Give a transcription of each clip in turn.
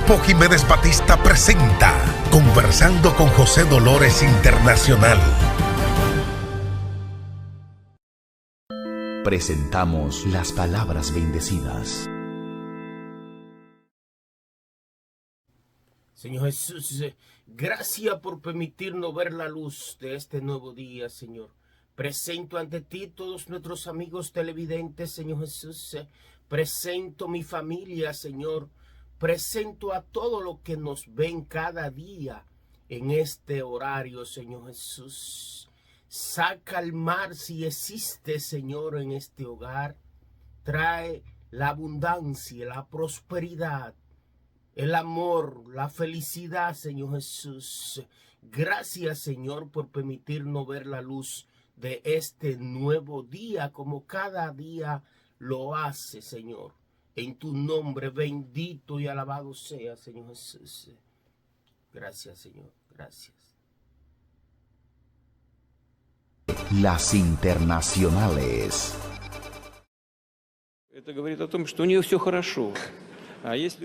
Grupo Jiménez Batista presenta Conversando con José Dolores Internacional. Presentamos las palabras bendecidas. Señor Jesús, gracias por permitirnos ver la luz de este nuevo día, Señor. Presento ante ti todos nuestros amigos televidentes, Señor Jesús. Presento mi familia, Señor. Presento a todos los que nos ven cada día en este horario, Señor Jesús. Saca el mar si existe, Señor, en este hogar. Trae la abundancia, la prosperidad, el amor, la felicidad, Señor Jesús. Gracias, Señor, por permitirnos ver la luz de este nuevo día, como cada día lo hace, Señor. En tu nombre bendito y alabado sea, Señor Jesús. Gracias, Señor. Gracias. Las internacionales.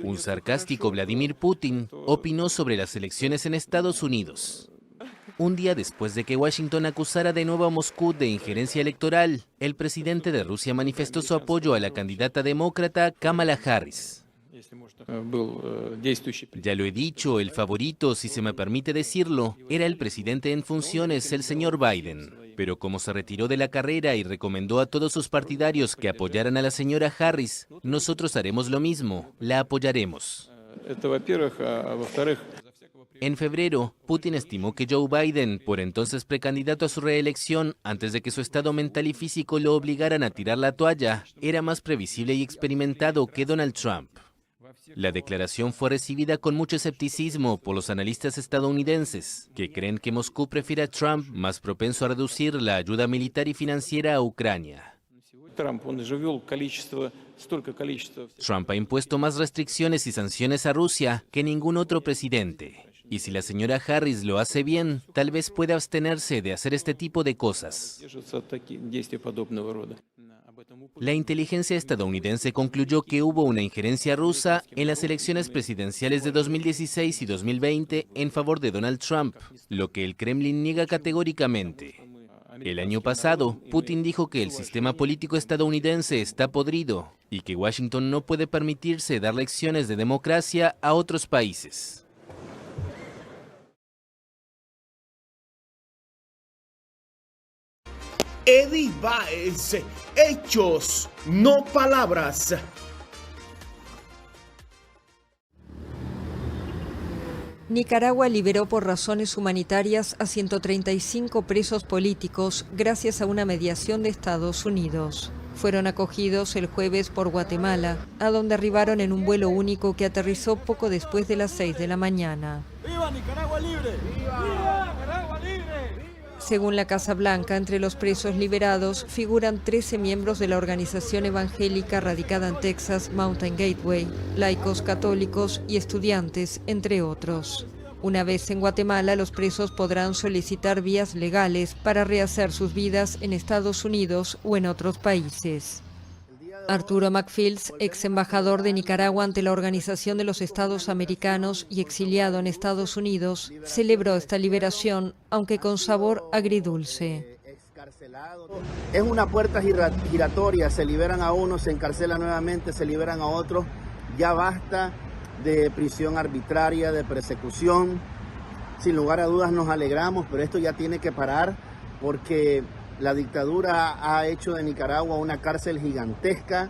Un sarcástico Vladimir Putin opinó sobre las elecciones en Estados Unidos. Un día después de que Washington acusara de nuevo a Moscú de injerencia electoral, el presidente de Rusia manifestó su apoyo a la candidata demócrata Kamala Harris. Ya lo he dicho, el favorito, si se me permite decirlo, era el presidente en funciones, el señor Biden. Pero como se retiró de la carrera y recomendó a todos sus partidarios que apoyaran a la señora Harris, nosotros haremos lo mismo, la apoyaremos. En febrero, Putin estimó que Joe Biden, por entonces precandidato a su reelección, antes de que su estado mental y físico lo obligaran a tirar la toalla, era más previsible y experimentado que Donald Trump. La declaración fue recibida con mucho escepticismo por los analistas estadounidenses, que creen que Moscú prefiere a Trump, más propenso a reducir la ayuda militar y financiera a Ucrania. Trump ha impuesto más restricciones y sanciones a Rusia que ningún otro presidente. Y si la señora Harris lo hace bien, tal vez pueda abstenerse de hacer este tipo de cosas. La inteligencia estadounidense concluyó que hubo una injerencia rusa en las elecciones presidenciales de 2016 y 2020 en favor de Donald Trump, lo que el Kremlin niega categóricamente. El año pasado, Putin dijo que el sistema político estadounidense está podrido y que Washington no puede permitirse dar lecciones de democracia a otros países. Eddie Baez, hechos, no palabras. Nicaragua liberó por razones humanitarias a 135 presos políticos gracias a una mediación de Estados Unidos. Fueron acogidos el jueves por Guatemala, a donde arribaron en un vuelo único que aterrizó poco después de las 6 de la mañana. ¡Viva Nicaragua libre! ¡Viva Nicaragua libre! Según la Casa Blanca, entre los presos liberados figuran 13 miembros de la organización evangélica radicada en Texas, Mountain Gateway, laicos católicos y estudiantes, entre otros. Una vez en Guatemala, los presos podrán solicitar vías legales para rehacer sus vidas en Estados Unidos o en otros países. Arturo McFields, ex embajador de Nicaragua ante la Organización de los Estados Americanos y exiliado en Estados Unidos, celebró esta liberación, aunque con sabor agridulce. Es una puerta giratoria, se liberan a unos, se encarcelan nuevamente, se liberan a otros. Ya basta de prisión arbitraria, de persecución. Sin lugar a dudas nos alegramos, pero esto ya tiene que parar porque la dictadura ha hecho de Nicaragua una cárcel gigantesca.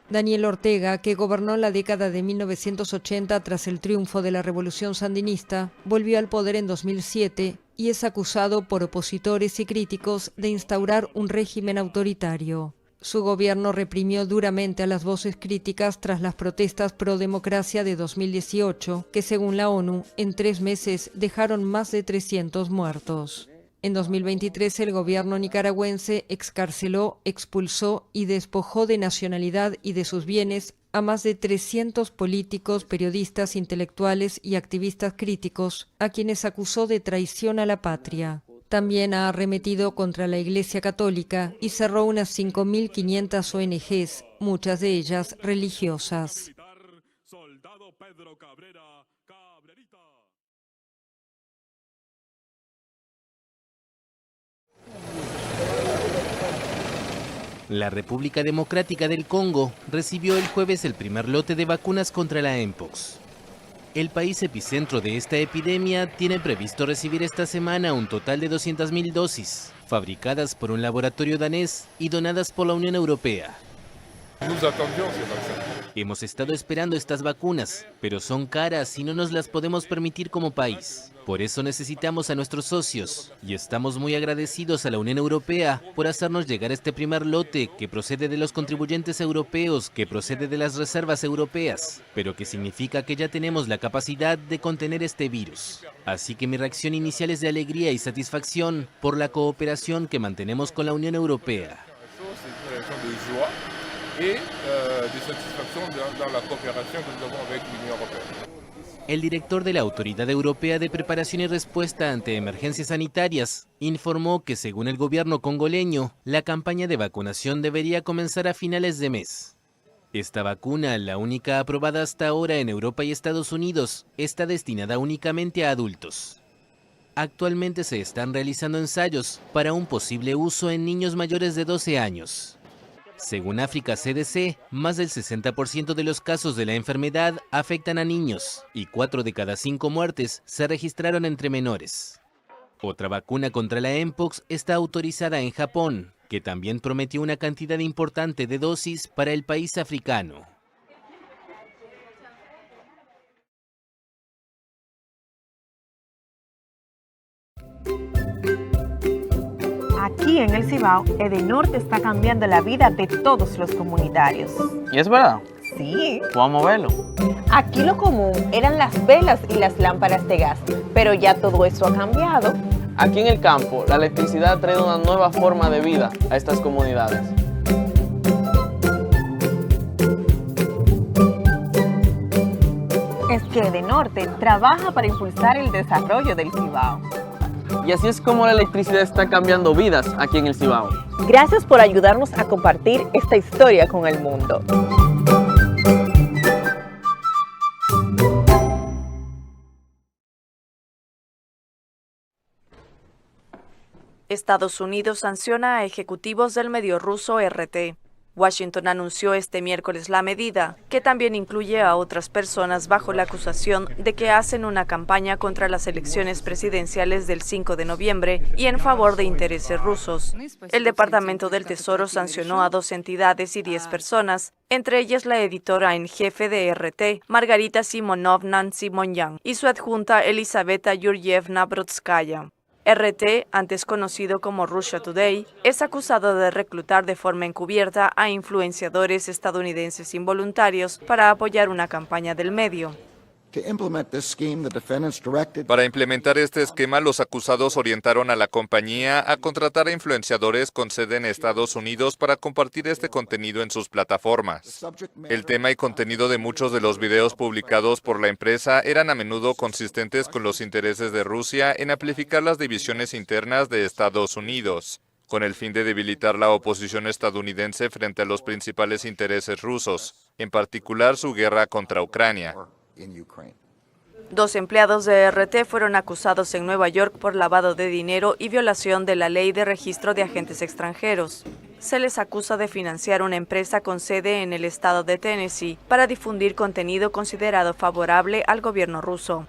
Daniel Ortega, que gobernó la década de 1980 tras el triunfo de la revolución sandinista, volvió al poder en 2007 y es acusado por opositores y críticos de instaurar un régimen autoritario. Su gobierno reprimió duramente a las voces críticas tras las protestas pro democracia de 2018, que según la ONU, en 3 meses dejaron más de 300 muertos. En 2023, el gobierno nicaragüense excarceló, expulsó y despojó de nacionalidad y de sus bienes a más de 300 políticos, periodistas, intelectuales y activistas críticos, a quienes acusó de traición a la patria. También ha arremetido contra la Iglesia Católica y cerró unas 5.500 ONGs, muchas de ellas religiosas. Soldado Pedro Cabrera, Cabrerita. La República Democrática del Congo recibió el jueves el primer lote de vacunas contra la Mpox. El país epicentro de esta epidemia tiene previsto recibir esta semana un total de 200.000 dosis, fabricadas por un laboratorio danés y donadas por la Unión Europea. Hemos estado esperando estas vacunas, pero son caras y no nos las podemos permitir como país. Por eso necesitamos a nuestros socios y estamos muy agradecidos a la Unión Europea por hacernos llegar este primer lote que procede de los contribuyentes europeos, que procede de las reservas europeas, pero que significa que ya tenemos la capacidad de contener este virus. Así que mi reacción inicial es de alegría y satisfacción por la cooperación que mantenemos con la Unión Europea. El director de la Autoridad Europea de Preparación y Respuesta ante Emergencias Sanitarias informó que, según el gobierno congoleño, la campaña de vacunación debería comenzar a finales de mes. Esta vacuna, la única aprobada hasta ahora en Europa y Estados Unidos, está destinada únicamente a adultos. Actualmente se están realizando ensayos para un posible uso en niños mayores de 12 años. Según África CDC, más del 60% de los casos de la enfermedad afectan a niños y 4 de cada 5 muertes se registraron entre menores. Otra vacuna contra la Mpox está autorizada en Japón, que también prometió una cantidad importante de dosis para el país africano. Aquí en el Cibao, Edenorte está cambiando la vida de todos los comunitarios. ¿Y es verdad? Sí. Vamos a verlo. Aquí lo común eran las velas y las lámparas de gas, pero ya todo eso ha cambiado. Aquí en el campo, la electricidad ha traído una nueva forma de vida a estas comunidades. Es que Edenorte trabaja para impulsar el desarrollo del Cibao. Y así es como la electricidad está cambiando vidas aquí en el Cibao. Gracias por ayudarnos a compartir esta historia con el mundo. Estados Unidos sanciona a ejecutivos del medio ruso RT. Washington anunció este miércoles la medida, que también incluye a otras personas bajo la acusación de que hacen una campaña contra las elecciones presidenciales del 5 de noviembre y en favor de intereses rusos. El Departamento del Tesoro sancionó a 2 entidades y 10 personas, entre ellas la editora en jefe de RT, Margarita Simonovna Simonyan, y su adjunta Elizaveta Yurjevna Brodskaya. RT, antes conocido como Russia Today, es acusado de reclutar de forma encubierta a influenciadores estadounidenses involuntarios para apoyar una campaña del medio. Para implementar este esquema, los acusados orientaron a la compañía a contratar a influenciadores con sede en Estados Unidos para compartir este contenido en sus plataformas. El tema y contenido de muchos de los videos publicados por la empresa eran a menudo consistentes con los intereses de Rusia en amplificar las divisiones internas de Estados Unidos, con el fin de debilitar la oposición estadounidense frente a los principales intereses rusos, en particular su guerra contra Ucrania. 2 empleados de RT fueron acusados en Nueva York por lavado de dinero y violación de la ley de registro de agentes extranjeros. Se les acusa de financiar una empresa con sede en el estado de Tennessee para difundir contenido considerado favorable al gobierno ruso.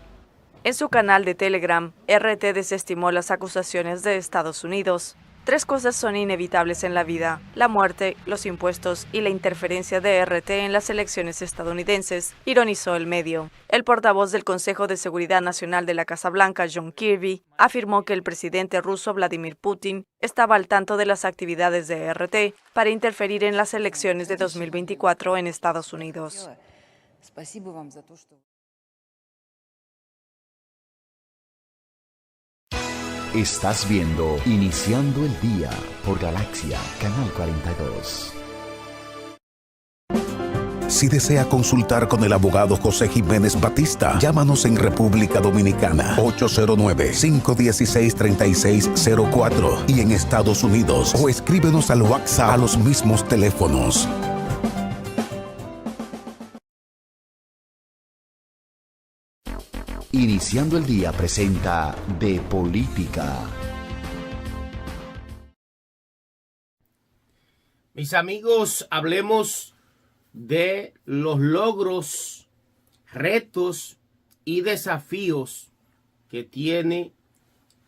En su canal de Telegram, RT desestimó las acusaciones de Estados Unidos. 3 cosas son inevitables en la vida: la muerte, los impuestos y la interferencia de RT en las elecciones estadounidenses, ironizó el medio. El portavoz del Consejo de Seguridad Nacional de la Casa Blanca, John Kirby, afirmó que el presidente ruso Vladimir Putin estaba al tanto de las actividades de RT para interferir en las elecciones de 2024 en Estados Unidos. Estás viendo Iniciando el Día por Galaxia, Canal 42. Si desea consultar con el abogado José Jiménez Batista, llámanos en República Dominicana 809-516-3604 y en Estados Unidos, o escríbenos al WhatsApp a los mismos teléfonos. Iniciando el día presenta De Política. Mis amigos, hablemos de los logros, retos y desafíos que tiene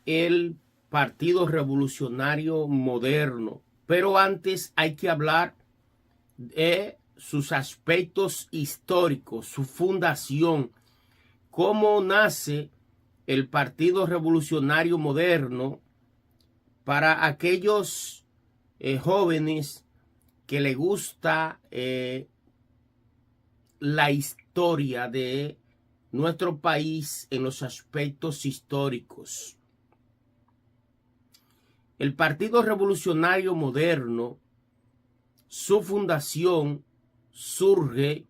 el Partido Revolucionario Moderno. Pero antes hay que hablar de sus aspectos históricos, su fundación, cómo nace el Partido Revolucionario Moderno para aquellos jóvenes que les gusta la historia de nuestro país en los aspectos históricos. El Partido Revolucionario Moderno, su fundación surge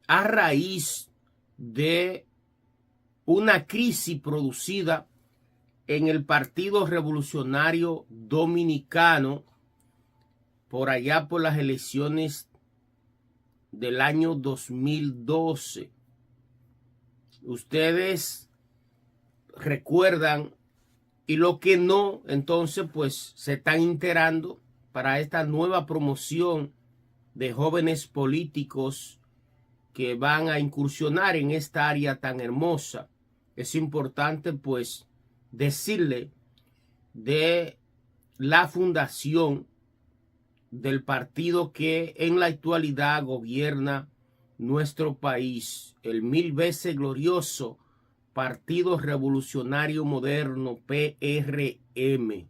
a raíz de una crisis producida en el Partido Revolucionario Dominicano por allá por las elecciones del año 2012. Ustedes recuerdan, y lo que no, entonces pues se están enterando para esta nueva promoción de jóvenes políticos que van a incursionar en esta área tan hermosa. Es importante pues decirle de la fundación del partido que en la actualidad gobierna nuestro país, el 1000 veces glorioso Partido Revolucionario Moderno, PRM.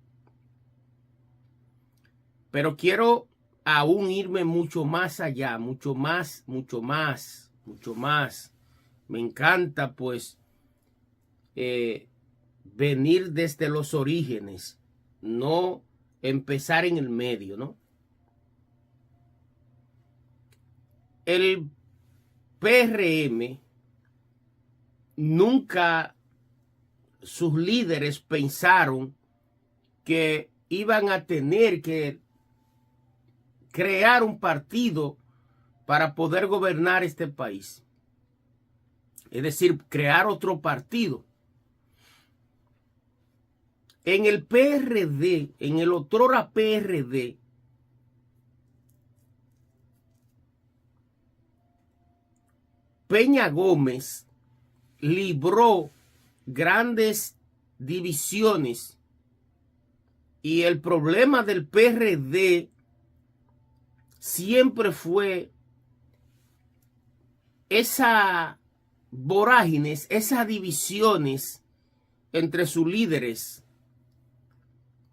Pero quiero aún irme mucho más allá, mucho más. Me encanta pues venir desde los orígenes, no empezar en el medio, ¿no? El PRM nunca sus líderes pensaron que iban a tener que crear un partido para poder gobernar este país. Es decir, crear otro partido. En el PRD, en el otrora PRD, Peña Gómez libró grandes divisiones y el problema del PRD siempre fue esa vorágines, esas divisiones entre sus líderes,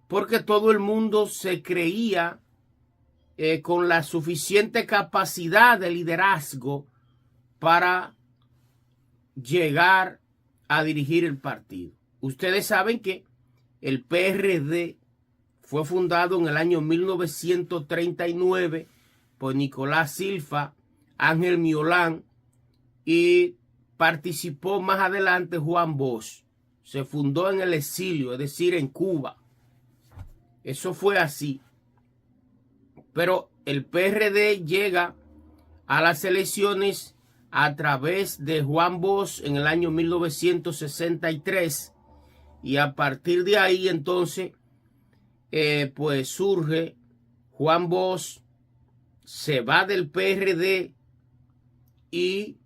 porque todo el mundo se creía con la suficiente capacidad de liderazgo para llegar a dirigir el partido. Ustedes saben que el PRD fue fundado en el año 1939 por Nicolás Silva, Ángel Miolán, y participó más adelante Juan Bosch. Se fundó en el exilio, es decir, en Cuba. Eso fue así. Pero el PRD llega a las elecciones a través de Juan Bosch en el año 1963 y a partir de ahí entonces pues surge Juan Bosch, se va del PRD y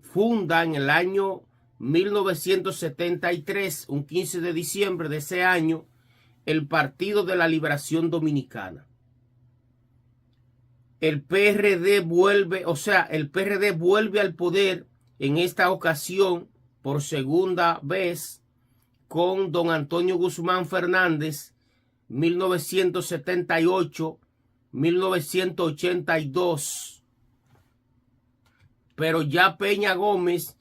funda en el año 1973, un 15 de diciembre de ese año, el Partido de la Liberación Dominicana. El PRD vuelve al poder en esta ocasión por segunda vez con don Antonio Guzmán Fernández, 1978-1982. Pero ya Peña Gómez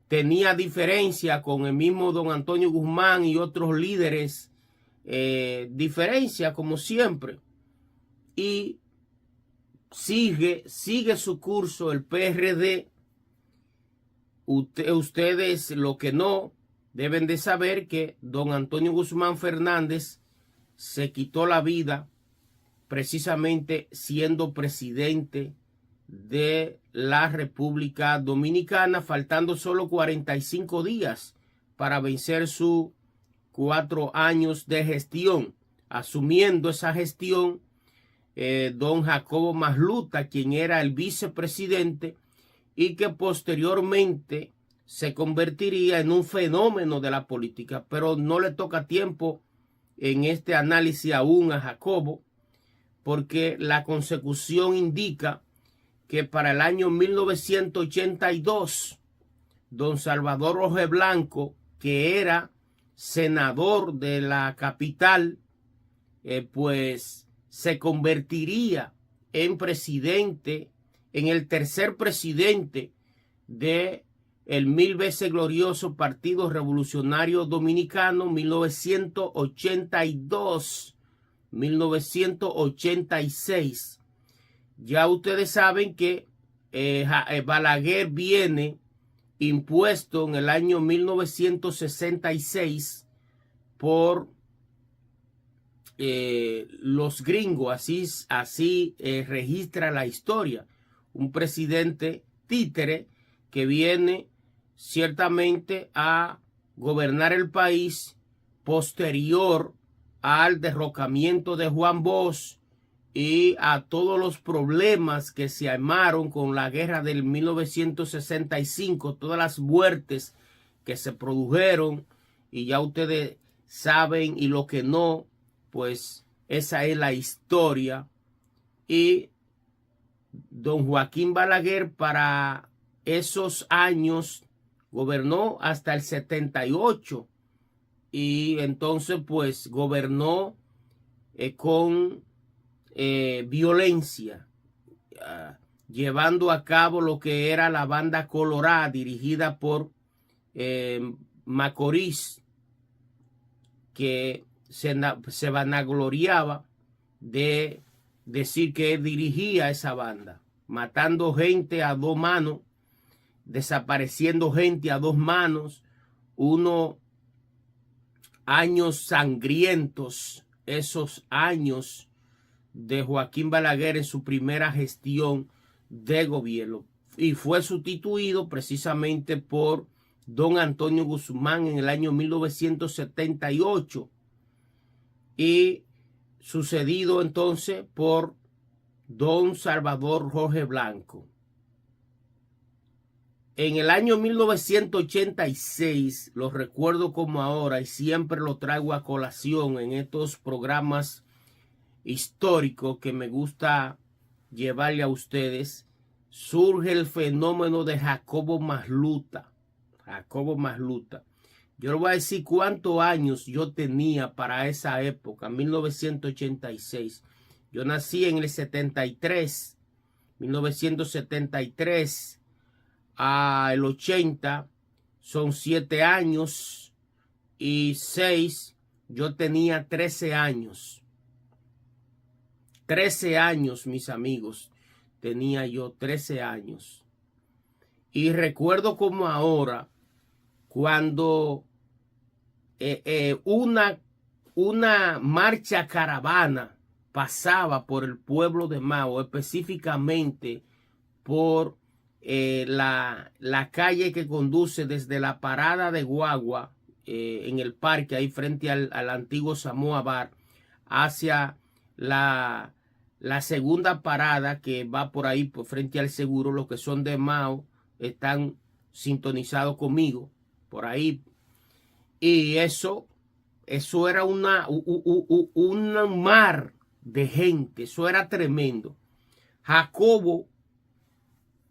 tenía diferencia con el mismo don Antonio Guzmán y otros líderes, diferencia como siempre. Y sigue su curso el PRD. Ustedes lo que no deben de saber que don Antonio Guzmán Fernández se quitó la vida precisamente siendo presidente de la República Dominicana, faltando solo 45 días para vencer sus 4 años de gestión. Asumiendo esa gestión, don Jacobo Masluta, quien era el vicepresidente y que posteriormente se convertiría en un fenómeno de la política, pero no le toca tiempo en este análisis aún a Jacobo, porque la consecución indica que para el año 1982, don Salvador Rojeblanco, que era senador de la capital, pues se convertiría en presidente, en el tercer presidente de el 1000 veces glorioso Partido Revolucionario Dominicano, 1982-1986. Ya ustedes saben que Balaguer viene impuesto en el año 1966 por los gringos, así registra la historia. Un presidente títere que viene ciertamente a gobernar el país posterior al derrocamiento de Juan Bosch y a todos los problemas que se armaron con la guerra del 1965, todas las muertes que se produjeron, y ya ustedes saben, y lo que no, pues esa es la historia. Y don Joaquín Balaguer para esos años gobernó hasta el 78 y entonces pues gobernó con violencia, llevando a cabo lo que era la banda colorada dirigida por Macorís, que se vanagloriaba de decir que él dirigía esa banda, matando gente a 2 manos, desapareciendo gente a 2 manos, unos años sangrientos, esos años de Joaquín Balaguer en su primera gestión de gobierno, y fue sustituido precisamente por don Antonio Guzmán en el año 1978 y sucedido entonces por don Salvador Rojeblanco. En el año 1986, lo recuerdo como ahora y siempre lo traigo a colación en estos programas históricos que me gusta llevarle a ustedes, surge el fenómeno de Jacobo Masluta. Jacobo Masluta. Yo le voy a decir cuántos años yo tenía para esa época, 1986. Yo nací en el 73, 1973 al 80, son 7 años y 6, yo tenía 13 años. 13 años, mis amigos, tenía yo 13 años. Y recuerdo como ahora, cuando una marcha caravana pasaba por el pueblo de Mao, específicamente por la calle que conduce desde la parada de guagua en el parque, ahí frente al antiguo Samoa Bar, hacia la segunda parada que va por ahí, por frente al seguro. Los que son de Mao están sintonizados conmigo por ahí. Y eso era un mar de gente, eso era tremendo. Jacobo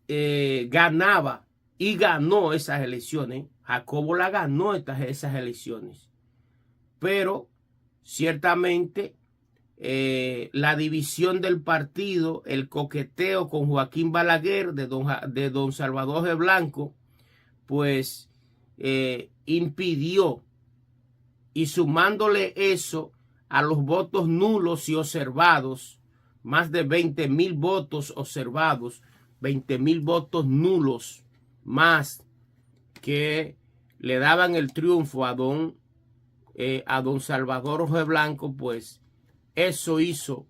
ganaba y ganó esas elecciones. Jacobo la ganó esas elecciones. Pero ciertamente la división del partido, el coqueteo con Joaquín Balaguer de don Salvador Rojeblanco, pues impidió, y sumándole eso a los votos nulos y observados, más de 20,000 votos observados, 20,000 votos nulos más que le daban el triunfo a don Salvador Rojeblanco, pues eso hizo,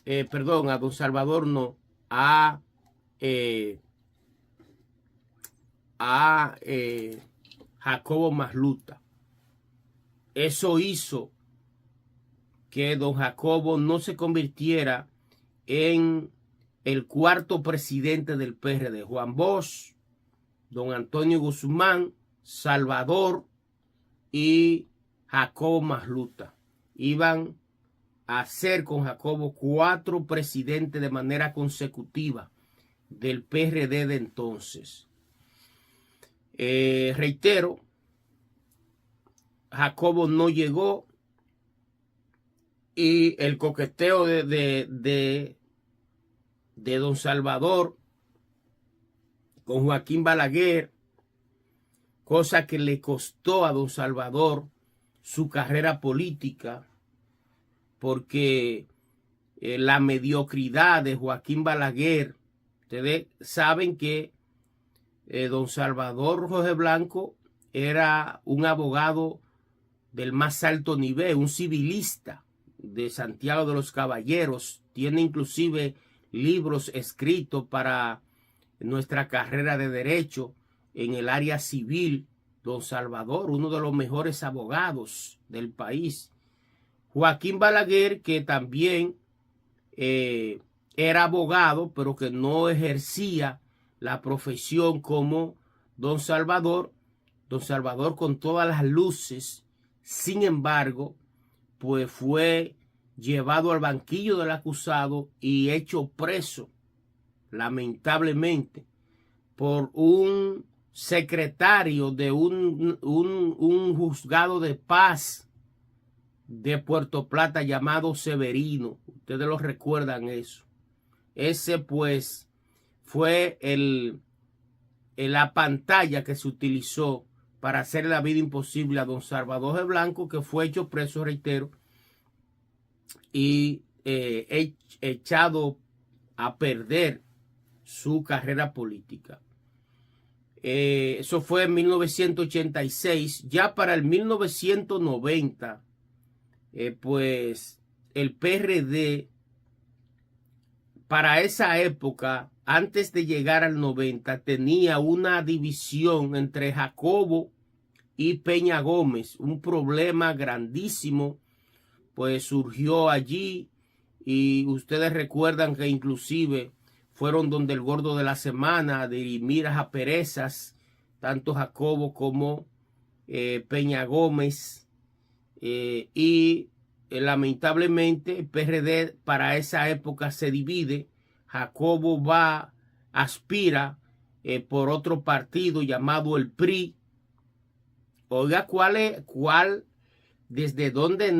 a don Salvador no, a a Jacobo Masluta. Eso hizo que don Jacobo no se convirtiera en el cuarto presidente del PRD. Juan Bosch, don Antonio Guzmán, Salvador y Jacobo Masluta iban a ser con Jacobo 4 presidentes de manera consecutiva del PRD de entonces. Reitero, Jacobo no llegó y el coqueteo de don Salvador con Joaquín Balaguer, cosa que le costó a don Salvador su carrera política, porque la mediocridad de Joaquín Balaguer, ustedes saben que don Salvador Jorge Blanco era un abogado del más alto nivel, un civilista de Santiago de los Caballeros, tiene inclusive libros escritos para nuestra carrera de derecho en el área civil. Don Salvador, uno de los mejores abogados del país. Joaquín Balaguer, que también era abogado, pero que no ejercía la profesión como don Salvador. Don Salvador con todas las luces, sin embargo, pues fue llevado al banquillo del acusado y hecho preso, lamentablemente, por un secretario de un juzgado de paz de Puerto Plata llamado Severino. Ustedes lo recuerdan eso. Ese pues fue la pantalla que se utilizó para hacer la vida imposible a don Salvador de Blanco, que fue hecho preso, reitero, y echado a perder su carrera política. Eso fue en 1986. Ya para el 1990, pues el PRD, para esa época, antes de llegar al 90, tenía una división entre Jacobo y Peña Gómez, un problema grandísimo, pues surgió allí, y ustedes recuerdan que inclusive fueron donde el gordo de la semana a dirimir a perezas, tanto Jacobo como Peña Gómez, y lamentablemente el PRD para esa época se divide. Jacobo aspira por otro partido llamado el PRI. Oiga, desde dónde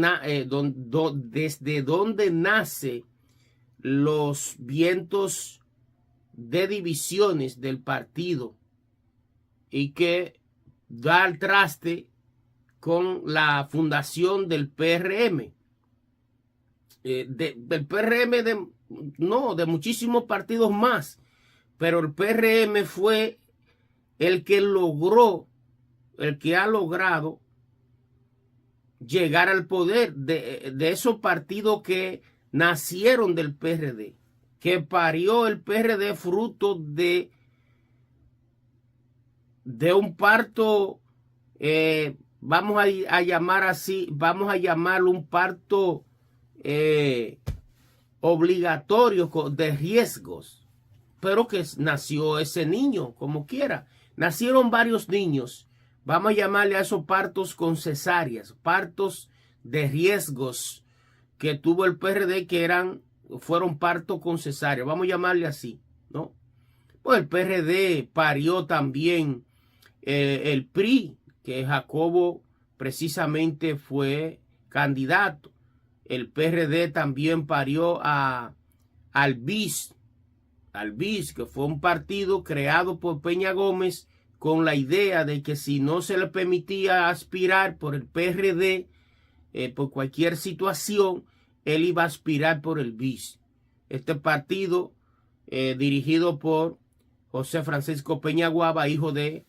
nace los vientos de divisiones del partido y que da al traste con la fundación del PRM. Del PRM de muchísimos partidos más, pero el PRM fue el que ha logrado llegar al poder de esos partidos que nacieron del PRD, que parió el PRD fruto de un parto, vamos a llamar así, vamos a llamarlo un parto obligatorio de riesgos, pero que nació ese niño como quiera. Nacieron varios niños, vamos a llamarle a esos partos con cesáreas, partos de riesgos que tuvo el PRD, que fueron partos con cesárea, vamos a llamarle así, ¿no? Pues el PRD parió también el PRI, que Jacobo precisamente fue candidato. El PRD también parió al BIS, que fue un partido creado por Peña Gómez con la idea de que si no se le permitía aspirar por el PRD, por cualquier situación, él iba a aspirar por el BIS. Este partido, dirigido por José Francisco Peñaguaba, hijo de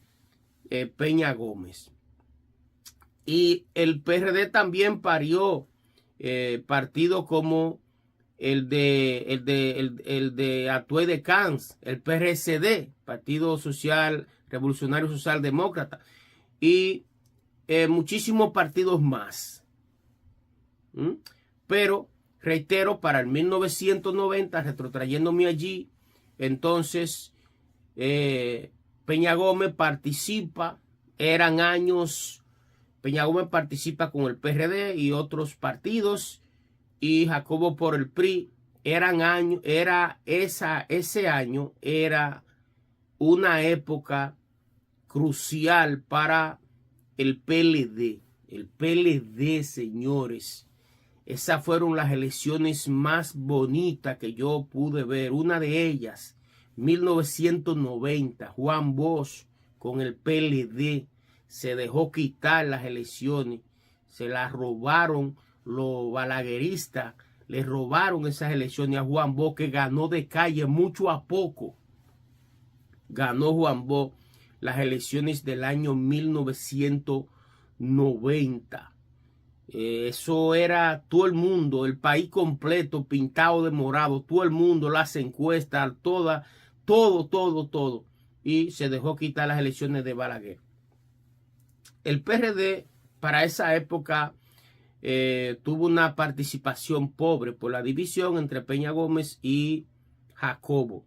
Peña Gómez. Y el PRD también parió partidos como el de Atuey de Cans, el PRSD, Partido Social Revolucionario Socialdemócrata, y muchísimos partidos más. Pero, reitero, para el 1990, retrotrayéndome allí, entonces Peña Gómez participa, eran años, Peña Gómez participa con el PRD y otros partidos, y Jacobo por el PRI. Ese año era una época crucial para el PLD. El PLD, señores. Esas fueron las elecciones más bonitas que yo pude ver. Una de ellas, 1990, Juan Bosch con el PLD se dejó quitar las elecciones. Se las robaron los balagueristas, le robaron esas elecciones a Juan Bosch, que ganó de calle mucho a poco. Ganó Juan Bosch las elecciones del año 1990. Eso era todo el mundo, el país completo pintado de morado, todo el mundo, las encuestas, todo. Y se dejó quitar las elecciones de Balaguer. El PRD para esa época tuvo una participación pobre por la división entre Peña Gómez y Jacobo.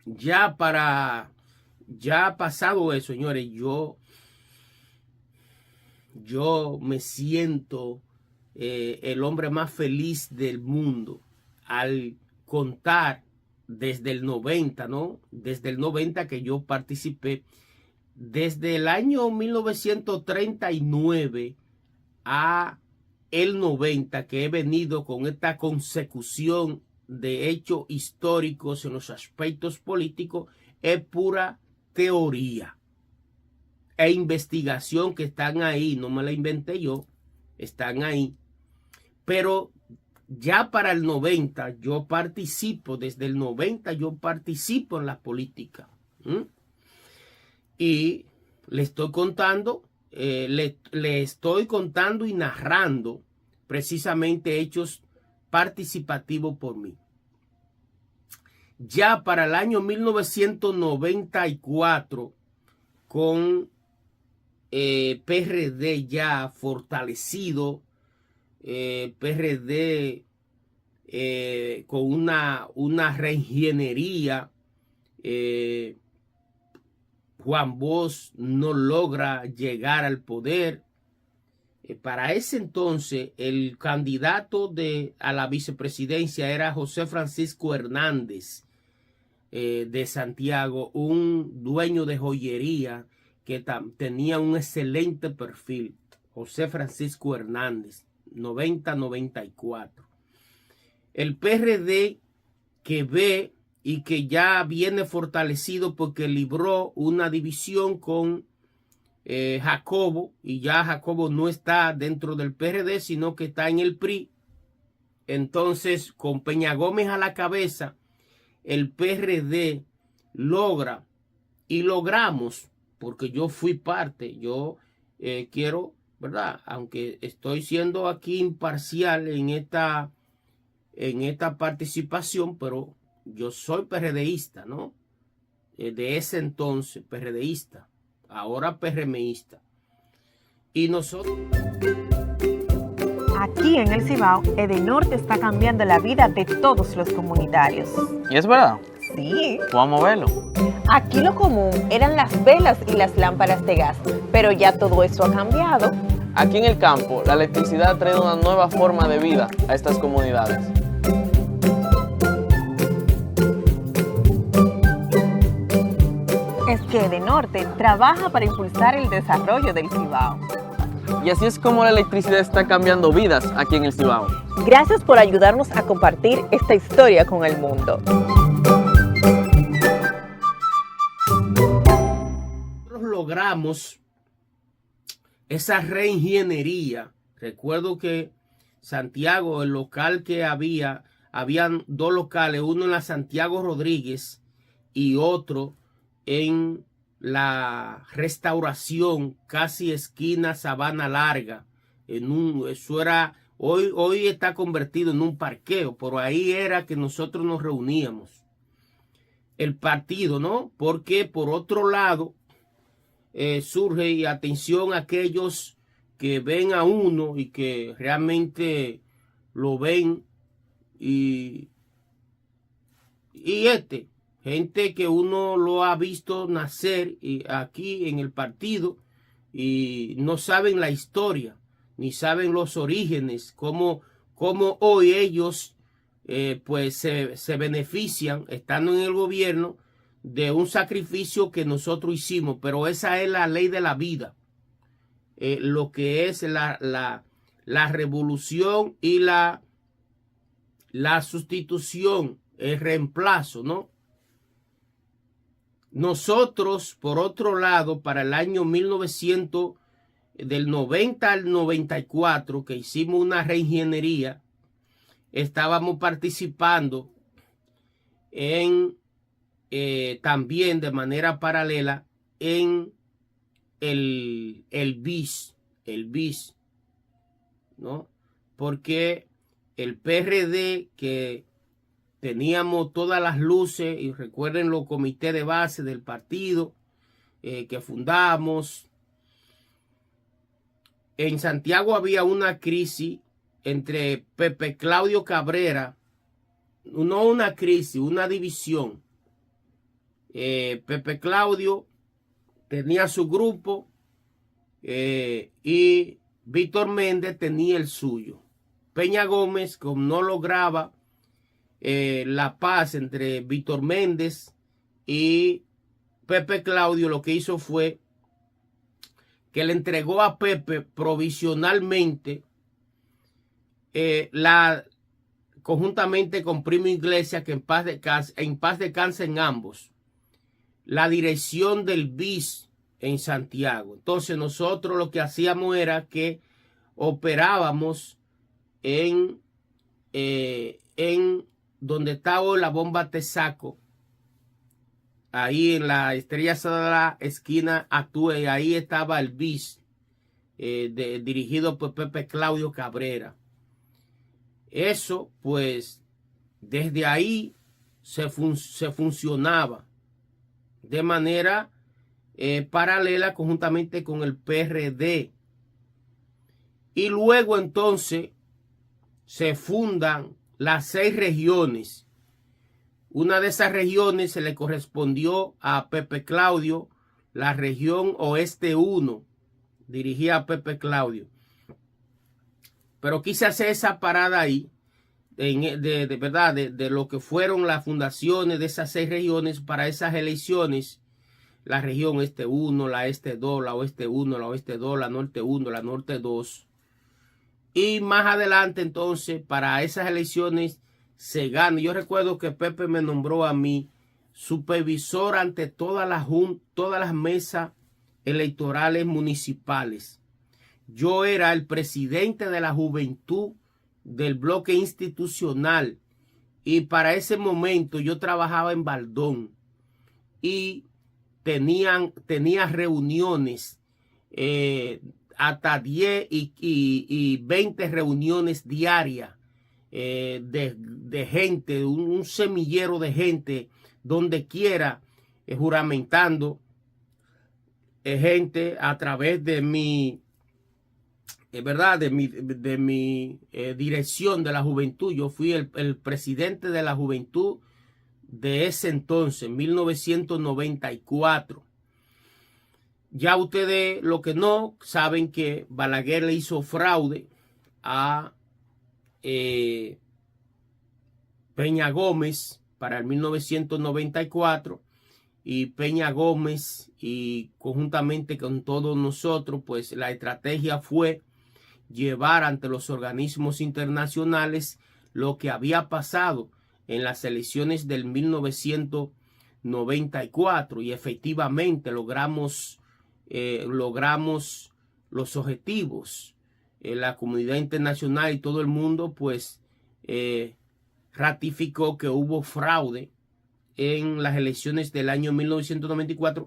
Ya pasado eso, señores, yo me siento el hombre más feliz del mundo al contar desde el 90, ¿no? Desde el 90 que yo participé, desde el año 1939 a el 90 que he venido con esta consecución de hechos históricos en los aspectos políticos, es pura teoría e investigación que están ahí, no me la inventé yo, están ahí. Pero ya para el 90 yo participo, desde el 90 yo participo en la política. Y le estoy contando, le estoy contando y narrando precisamente hechos participativos por mí. Ya para el año 1994, con PRD ya fortalecido, PRD con una reingeniería, Juan Bosch no logra llegar al poder. Para ese entonces, el candidato a la vicepresidencia era José Francisco Hernández de Santiago, un dueño de joyería que tenía un excelente perfil. José Francisco Hernández, 90-94. El PRD que ve y que ya viene fortalecido porque libró una división con Jacobo, y ya Jacobo no está dentro del PRD, sino que está en el PRI. Entonces, con Peña Gómez a la cabeza, el PRD logra, y logramos, porque yo fui parte, yo quiero, ¿verdad? Aunque estoy siendo aquí imparcial en esta participación, pero yo soy PRDista, ¿no? De ese entonces, PRDista. Ahora PRMista. Y nosotros... Aquí en el Cibao, Edenorte está cambiando la vida de todos los comunitarios. ¿Y es verdad? Sí. Vamos a verlo. Aquí lo común eran las velas y las lámparas de gas, pero ya todo eso ha cambiado. Aquí en el campo, la electricidad ha traído una nueva forma de vida a estas comunidades. Es que Edenorte trabaja para impulsar el desarrollo del Cibao. Y así es como la electricidad está cambiando vidas aquí en el Cibao. Gracias por ayudarnos a compartir esta historia con el mundo. Nosotros logramos esa reingeniería. Recuerdo que Santiago, el local que habían dos locales, uno en la Santiago Rodríguez y otro en la Restauración, casi esquina Sabana Larga. Eso era Hoy está convertido en un parqueo, pero ahí era que nosotros nos reuníamos. El partido, ¿no? Porque por otro lado surge, y atención a aquellos que ven a uno y que realmente lo ven y gente que uno lo ha visto nacer aquí en el partido y no saben la historia, ni saben los orígenes, cómo hoy ellos pues se benefician estando en el gobierno de un sacrificio que nosotros hicimos, pero esa es la ley de la vida. Lo que es la revolución y la sustitución, el reemplazo, ¿no? Nosotros, por otro lado, para el año 1900, del 90 al 94, que hicimos una reingeniería, estábamos participando en también de manera paralela en el BIS, ¿no? Porque el PRD, que teníamos todas las luces, y recuerden los comités de base del partido que fundamos, en Santiago había una crisis entre Pepe Claudio Cabrera, no una crisis, una división. Pepe Claudio tenía su grupo y Víctor Méndez tenía el suyo. Peña Gómez, como no lograba la paz entre Víctor Méndez y Pepe Claudio, lo que hizo fue que le entregó a Pepe provisionalmente conjuntamente con Primo Iglesias, que en paz descansen ambos, la dirección del BIS en Santiago. Entonces nosotros lo que hacíamos era que operábamos en donde estaba la bomba Tesaco, ahí en la Estrella Sadala, esquina Atue, ahí estaba el BIS, dirigido por Pepe Claudio Cabrera. Eso, pues, desde ahí se funcionaba de manera paralela conjuntamente con el PRD. Y luego entonces se fundan las 6 regiones. Una de esas regiones se le correspondió a Pepe Claudio, la región Oeste 1, dirigida a Pepe Claudio. Pero quise hacer esa parada ahí, de lo que fueron las fundaciones de esas 6 regiones para esas elecciones. La región Este 1, la Este 2, la Oeste 1, la Oeste 2, la Norte 1, la Norte 2. Y más adelante entonces para esas elecciones se gana. Yo recuerdo que Pepe me nombró a mí supervisor ante todas las mesas electorales municipales. Yo era el presidente de la juventud del bloque institucional y para ese momento yo trabajaba en Baldón y tenía reuniones, hasta 10 y 20 reuniones diarias de gente, un semillero de gente donde quiera, juramentando gente a través de mi dirección de la juventud. Yo fui el presidente de la juventud de ese entonces, 1994. Ya ustedes, lo que no saben, que Balaguer le hizo fraude a Peña Gómez para el 1994, y Peña Gómez y conjuntamente con todos nosotros, pues la estrategia fue llevar ante los organismos internacionales lo que había pasado en las elecciones del 1994, y efectivamente logramos los objetivos. La comunidad internacional y todo el mundo pues ratificó que hubo fraude en las elecciones del año 1994.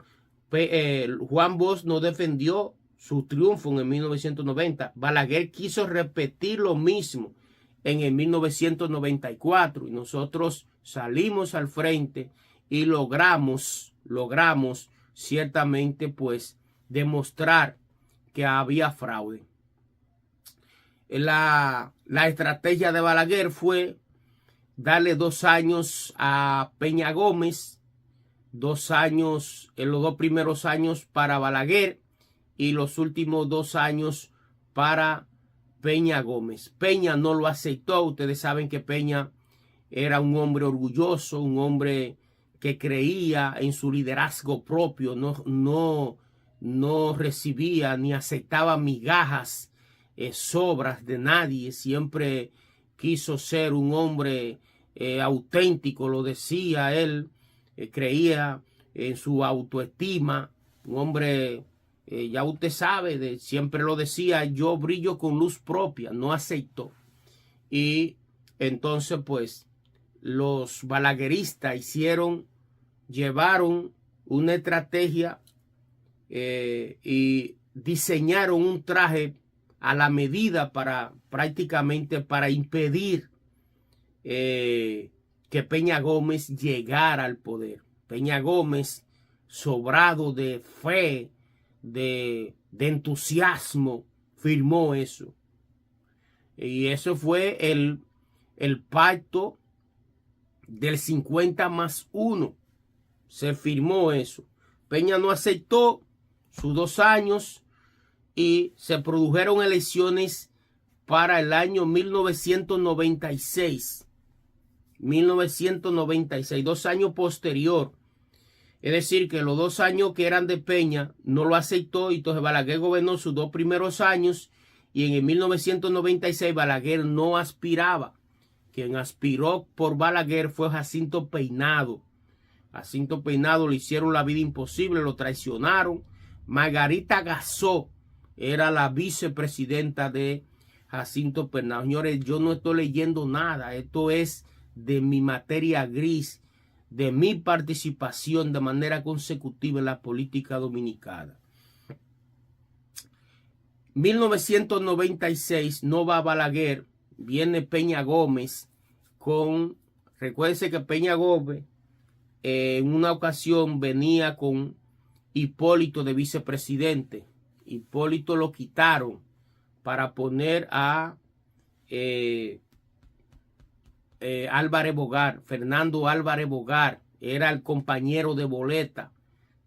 Juan Bosch no defendió su triunfo en el 1990. Balaguer quiso repetir lo mismo en el 1994 y nosotros salimos al frente y logramos ciertamente pues demostrar que había fraude. La estrategia de Balaguer fue darle 2 años a Peña Gómez, 2 años, en los 2 primeros años para Balaguer y los últimos 2 años para Peña Gómez. Peña no lo aceptó. Ustedes saben que Peña era un hombre orgulloso, un hombre que creía en su liderazgo propio, no recibía ni aceptaba migajas, sobras de nadie. Siempre quiso ser un hombre auténtico, lo decía él, creía en su autoestima, un hombre, ya usted sabe, siempre lo decía, yo brillo con luz propia, no aceptó. Y entonces pues los balagueristas llevaron una estrategia y diseñaron un traje a la medida prácticamente para impedir que Peña Gómez llegara al poder. Peña Gómez, sobrado de fe, de entusiasmo, firmó eso. Y eso fue el pacto del 50+1. Se firmó eso. Peña no aceptó sus 2 años y se produjeron elecciones para el año 1996. 2 años posterior. Es decir, que los 2 años que eran de Peña no lo aceptó y entonces Balaguer gobernó sus 2 primeros años y en el 1996 Balaguer no aspiraba. Quien aspiró por Balaguer fue Jacinto Peinado. Jacinto Peinado le hicieron la vida imposible, lo traicionaron. Margarita Gasó era la vicepresidenta de Jacinto Peinado. Señores, yo no estoy leyendo nada. Esto es de mi materia gris, de mi participación de manera consecutiva en la política dominicana. 1996 no va Balaguer, viene Peña Gómez recuérdense que Peña Gómez en una ocasión venía con Hipólito de vicepresidente. Hipólito lo quitaron para poner a Álvarez Bogar. Fernando Álvarez Bogar era el compañero de boleta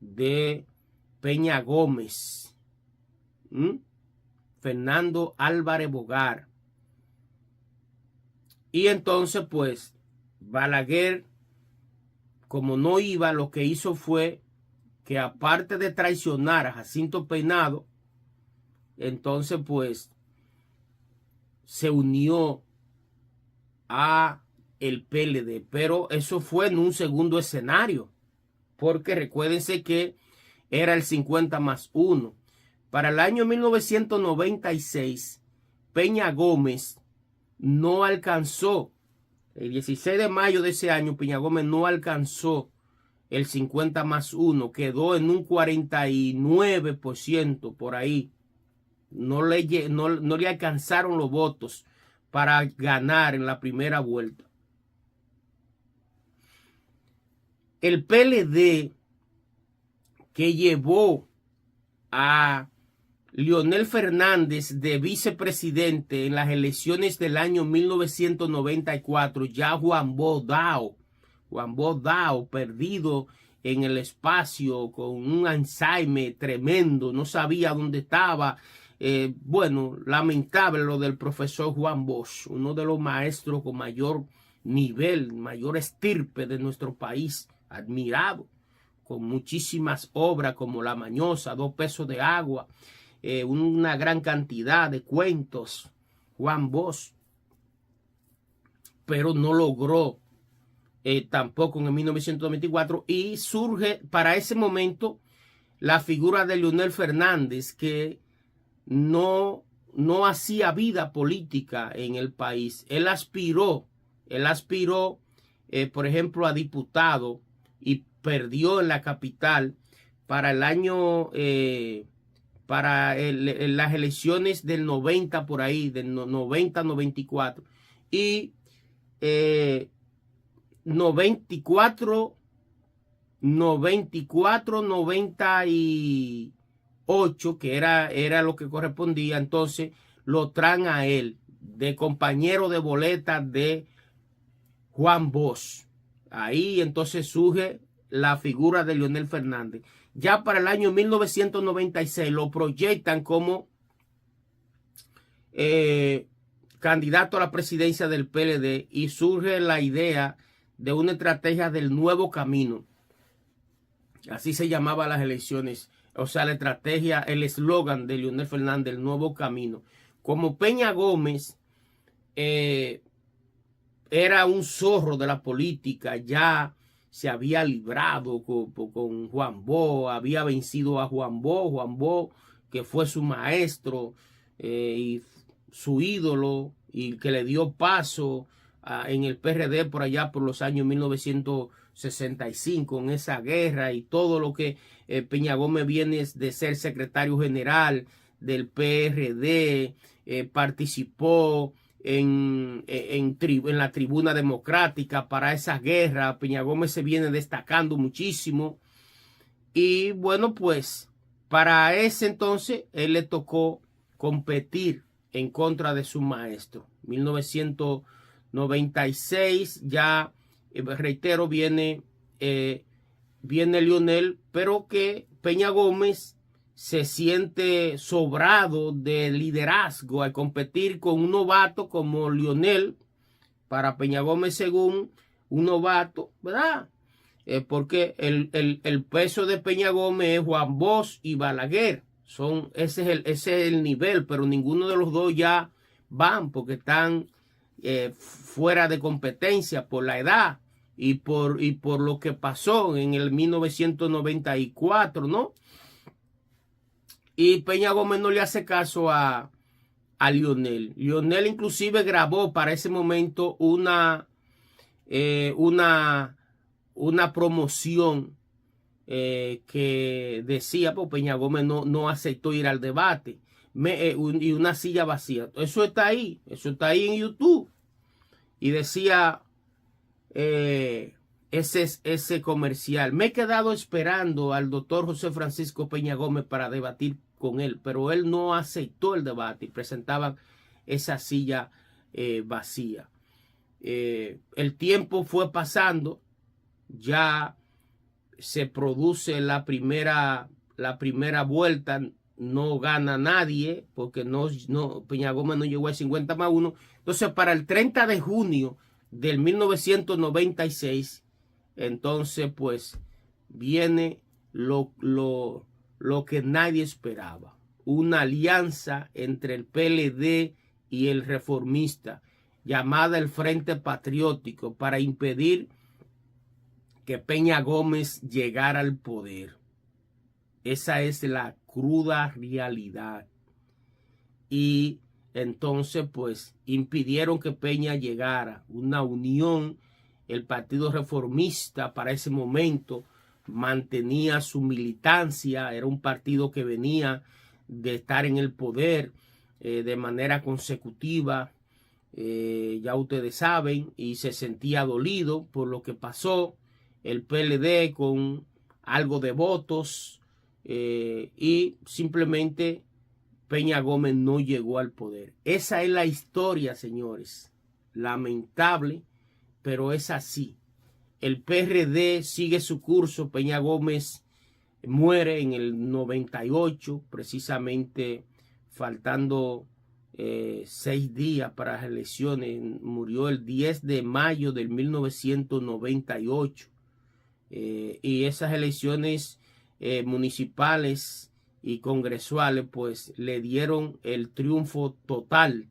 de Peña Gómez. Fernando Álvarez Bogar. Y entonces pues Balaguer, como no iba, lo que hizo fue que aparte de traicionar a Jacinto Peinado, entonces pues se unió a el PLD, pero eso fue en un segundo escenario, porque recuérdense que era el 50+1. Para el año 1996, Peña Gómez no alcanzó, el 16 de mayo de ese año, Peña Gómez no alcanzó el 50+1, quedó en un 49% por ahí. No le alcanzaron los votos para ganar en la primera vuelta. El PLD, que llevó a Leonel Fernández de vicepresidente en las elecciones del año 1994, ya Juan Bodao perdido en el espacio con un Alzheimer tremendo, no sabía dónde estaba. Bueno, lamentable lo del profesor Juan Bosch, uno de los maestros con mayor nivel, mayor estirpe de nuestro país, admirado, con muchísimas obras como La Mañosa, 2 pesos de agua, una gran cantidad de cuentos, Juan Bosch, pero no logró tampoco en el 1994, y surge para ese momento la figura de Leonel Fernández, que no hacía vida política en el país. Él aspiró, por ejemplo, a diputado y perdió en la capital para el año para las elecciones del 90 por ahí, del 90-94 y 94-98, que era lo que correspondía. Entonces lo traen a él de compañero de boleta de Juan Bosch. Ahí entonces surge la figura de Leonel Fernández. Ya para el año 1996 lo proyectan como candidato a la presidencia del PLD y surge la idea de una estrategia del nuevo camino. Así se llamaban las elecciones. O sea, la estrategia, el eslogan de Leonel Fernández, el nuevo camino. Como Peña Gómez era un zorro de la política, ya se había librado con Juan Bosch, había vencido a Juan Bosch, que fue su maestro y su ídolo, y que le dio paso en el PRD por allá por los años 1965, en esa guerra, y todo lo que Peña Gómez viene de ser secretario general del PRD, participó en la tribuna democrática para esa guerra. Peña Gómez se viene destacando muchísimo. Y bueno, pues para ese entonces él le tocó competir en contra de su maestro. 1996 ya, reitero, viene Leonel, pero que Peña Gómez se siente sobrado de liderazgo al competir con un novato como Leonel. Para Peña Gómez, según un novato, ¿verdad? Porque el peso de Peña Gómez es Juan Bosch y Balaguer. Ese es el nivel, pero ninguno de los dos ya van porque están fuera de competencia por la edad y por lo que pasó en el 1994, ¿no? Y Peña Gómez no le hace caso a Leonel. Leonel inclusive grabó para ese momento una promoción que decía, pues Peña Gómez no aceptó ir al debate, y una silla vacía. Eso está ahí en YouTube. Y decía ese comercial: me he quedado esperando al doctor José Francisco Peña Gómez para debatir con él, pero él no aceptó el debate y presentaban esa silla vacía. El tiempo fue pasando, ya se produce la primera vuelta, no gana nadie porque Peña Gómez no llegó al 50+1. Entonces, para el 30 de junio del 1996, entonces pues viene lo que nadie esperaba: una alianza entre el PLD y el Reformista, llamada el Frente Patriótico, para impedir que Peña Gómez llegara al poder. Esa es la cruda realidad. Y entonces pues impidieron que Peña llegara. Una unión, el Partido Reformista para ese momento mantenía su militancia, era un partido que venía de estar en el poder de manera consecutiva, ya ustedes saben, y se sentía dolido por lo que pasó. El PLD con algo de votos y simplemente Peña Gómez no llegó al poder. Esa es la historia, señores. Lamentable, pero es así. El PRD sigue su curso. Peña Gómez muere en el 98, precisamente faltando 6 días para las elecciones. Murió el 10 de mayo del 1998. Y esas elecciones municipales y congresuales pues le dieron el triunfo total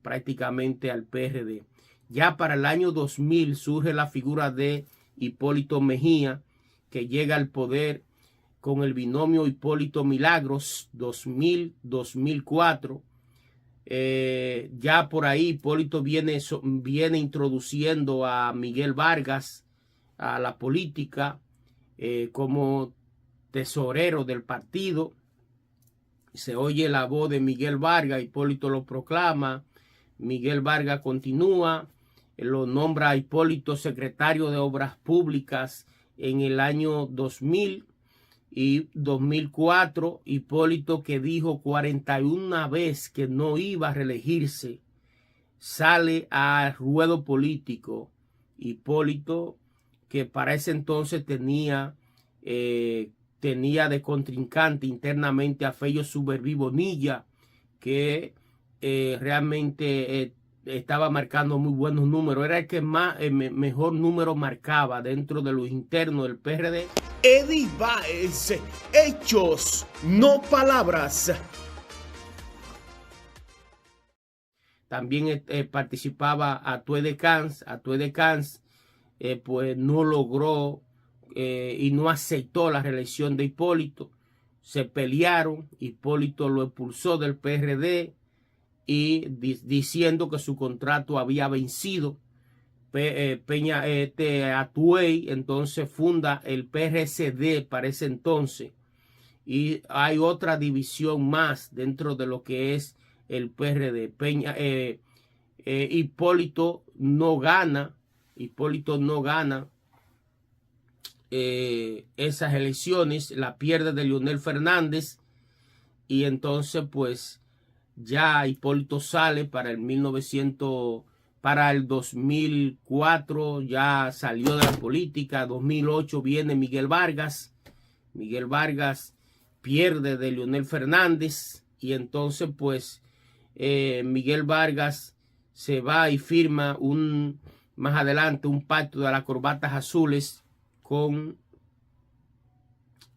prácticamente al PRD. Ya para el año 2000 surge la figura de Hipólito Mejía, que llega al poder con el binomio Hipólito Milagros 2000-2004. Ya por ahí Hipólito viene introduciendo a Miguel Vargas a la política como tesorero del partido, se oye la voz de Miguel Vargas, Hipólito lo proclama, Miguel Vargas continúa, lo nombra a Hipólito secretario de Obras Públicas en el año 2000 y 2004. Hipólito, que dijo 41 veces que no iba a reelegirse, sale al ruedo político. Hipólito, que para ese entonces tenía de contrincante internamente a Fello Suberví Bonilla, que realmente estaba marcando muy buenos números. Era el que mejor número marcaba dentro de los internos del PRD. Eddie Baez, hechos, no palabras. También participaba Atué de Cans. Pues no logró y no aceptó la reelección de Hipólito. Se pelearon, Hipólito lo expulsó del PRD y diciendo que su contrato había vencido. Atuey entonces funda el PRCD para ese entonces, y hay otra división más dentro de lo que es el PRD. Hipólito no gana esas elecciones, la pierde de Leonel Fernández, y entonces pues ya Hipólito sale para el 2004, ya salió de la política. 2008 viene Miguel Vargas pierde de Leonel Fernández, y entonces pues Miguel Vargas se va y firma más adelante un pacto de las corbatas azules con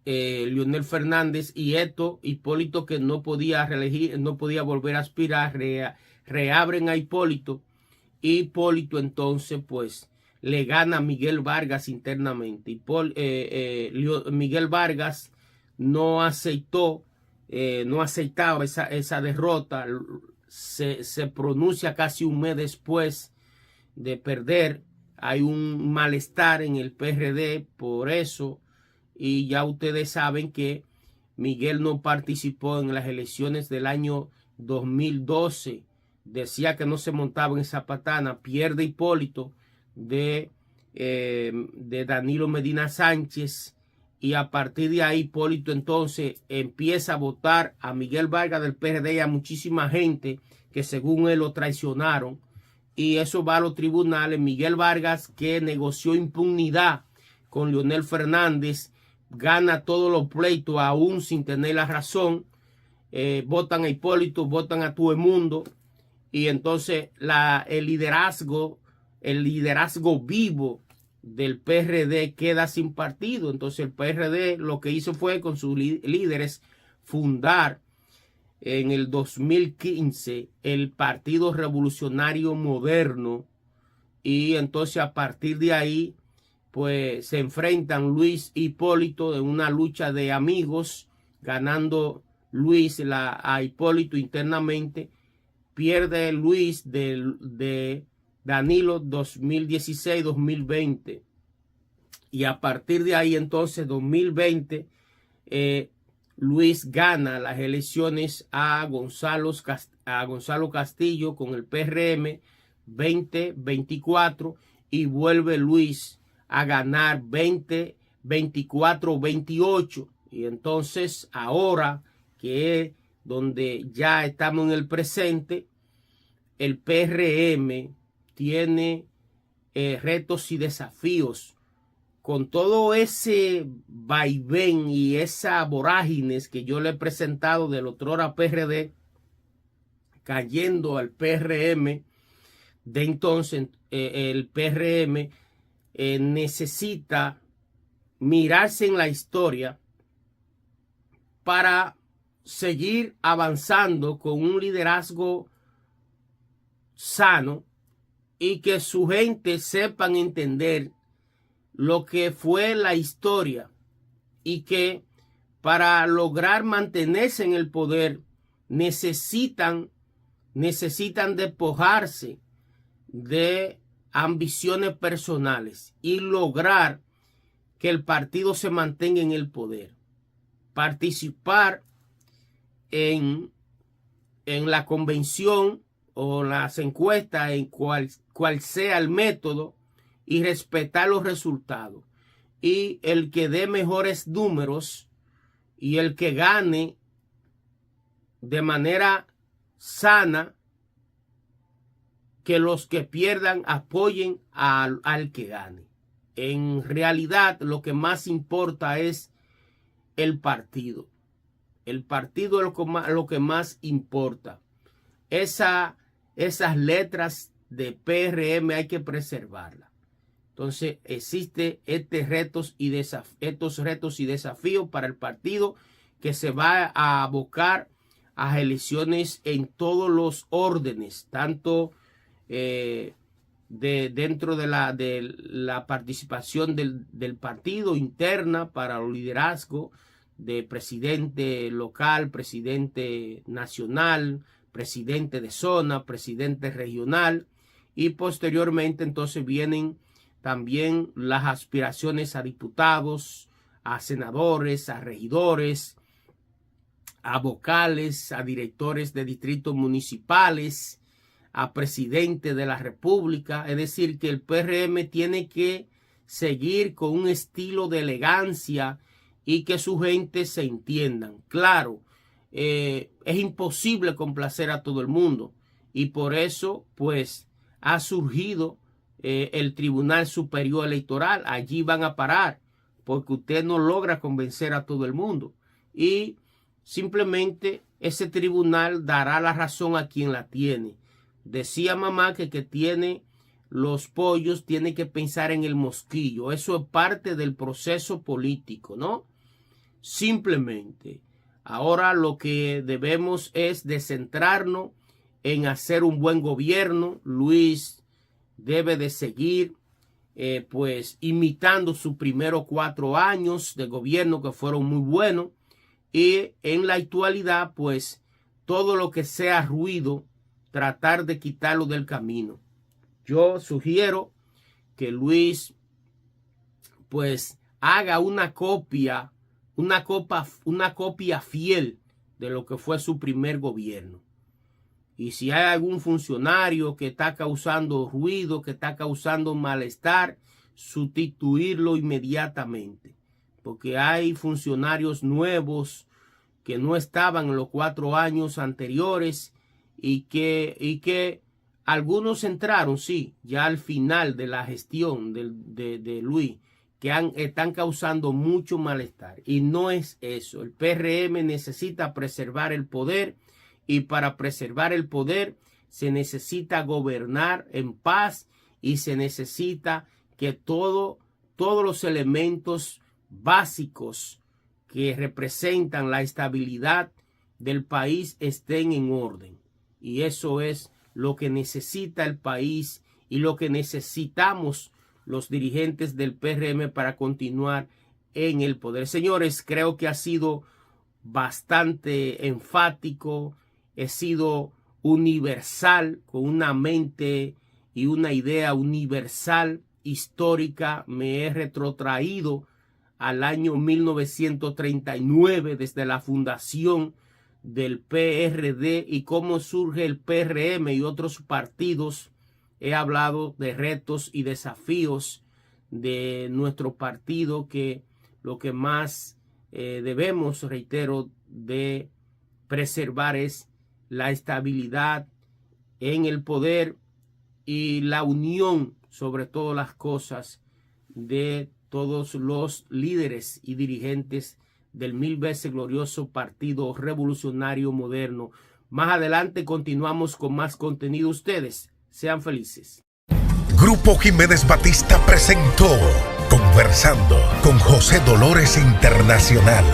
Leonel Fernández, y Hipólito, que no podía reelegir, no podía volver a aspirar, reabren a Hipólito. Hipólito entonces pues le gana a Miguel Vargas internamente. Miguel Vargas no aceptaba esa derrota. Se pronuncia casi un mes después de perder. Hay un malestar en el PRD por eso, y ya ustedes saben que Miguel no participó en las elecciones del año 2012. Decía que no se montaba en esa patana. Pierde Hipólito de Danilo Medina Sánchez, y a partir de ahí Hipólito entonces empieza a votar a Miguel Vargas del PRD y a muchísima gente que según él lo traicionaron, y eso va a los tribunales. Miguel Vargas, que negoció impunidad con Leonel Fernández, gana todos los pleitos aún sin tener la razón. Votan a Hipólito, votan a todo el mundo, y entonces el liderazgo vivo del PRD queda sin partido. Entonces el PRD lo que hizo fue con sus líderes fundar en el 2015 el Partido Revolucionario Moderno, y entonces a partir de ahí pues se enfrentan Luis e Hipólito en una lucha de amigos, ganando Luis a Hipólito internamente. Pierde Luis de Danilo 2016-2020, y a partir de ahí entonces 2020 Luis gana las elecciones a Gonzalo Castillo con el PRM 2024, y vuelve Luis a ganar 2024-28, y entonces ahora, que es donde ya estamos en el presente, el PRM tiene retos y desafíos. Con todo ese vaivén y esa vorágines que yo le he presentado del otrora PRD cayendo al PRM de entonces, el PRM necesita mirarse en la historia para seguir avanzando con un liderazgo sano, y que su gente sepan entender lo que fue la historia, y que para lograr mantenerse en el poder necesitan despojarse de ambiciones personales y lograr que el partido se mantenga en el poder. Participar en la convención o las encuestas, en cual sea el método, y respetar los resultados. Y el que dé mejores números y el que gane de manera sana, que los que pierdan apoyen al que gane. En realidad, lo que más importa es el partido. El partido es lo que más importa. Esas letras de PRM hay que preservarlas. Entonces, existe estos retos y desafíos para el partido, que se va a abocar a elecciones en todos los órdenes, tanto dentro de la participación del partido interna para el liderazgo de presidente local, presidente nacional, presidente de zona, presidente regional, y posteriormente entonces vienen también las aspiraciones a diputados, a senadores, a regidores, a vocales, a directores de distritos municipales, a presidente de la República. Es decir, que el PRM tiene que seguir con un estilo de elegancia y que su gente se entiendan. Claro, es imposible complacer a todo el mundo, y por eso pues ha surgido el Tribunal Superior Electoral. Allí van a parar, porque usted no logra convencer a todo el mundo, y simplemente ese tribunal dará la razón a quien la tiene. Decía mamá que tiene los pollos tiene que pensar en el mosquillo. Eso es parte del proceso político, ¿no? Simplemente, ahora lo que debemos es centrarnos en hacer un buen gobierno. Luis debe de seguir pues imitando sus primeros 4 años de gobierno, que fueron muy buenos, y en la actualidad pues todo lo que sea ruido, tratar de quitarlo del camino. Yo sugiero que Luis pues haga una copia fiel de lo que fue su primer gobierno. Y si hay algún funcionario que está causando ruido, que está causando malestar, sustituirlo inmediatamente. Porque hay funcionarios nuevos que no estaban en los 4 años anteriores, y que algunos entraron, sí, ya al final de la gestión de Luis, que están causando mucho malestar. Y no es eso. El PRM necesita preservar el poder, y para preservar el poder se necesita gobernar en paz, y se necesita que todos los elementos básicos que representan la estabilidad del país estén en orden. Y eso es lo que necesita el país y lo que necesitamos los dirigentes del PRM para continuar en el poder. Señores, creo que ha sido bastante enfático, he sido universal, con una mente y una idea universal, histórica. Me he retrotraído al año 1939, desde la fundación del PRD y cómo surge el PRM y otros partidos. He hablado de retos y desafíos de nuestro partido, que lo que más debemos, reitero, de preservar es la estabilidad en el poder y la unión, sobre todas las cosas, de todos los líderes y dirigentes del 1000 veces glorioso Partido Revolucionario Moderno. Más adelante continuamos con más contenido. Ustedes sean felices. Grupo Jiménez Batista presentó Conversando con José Dolores Internacional.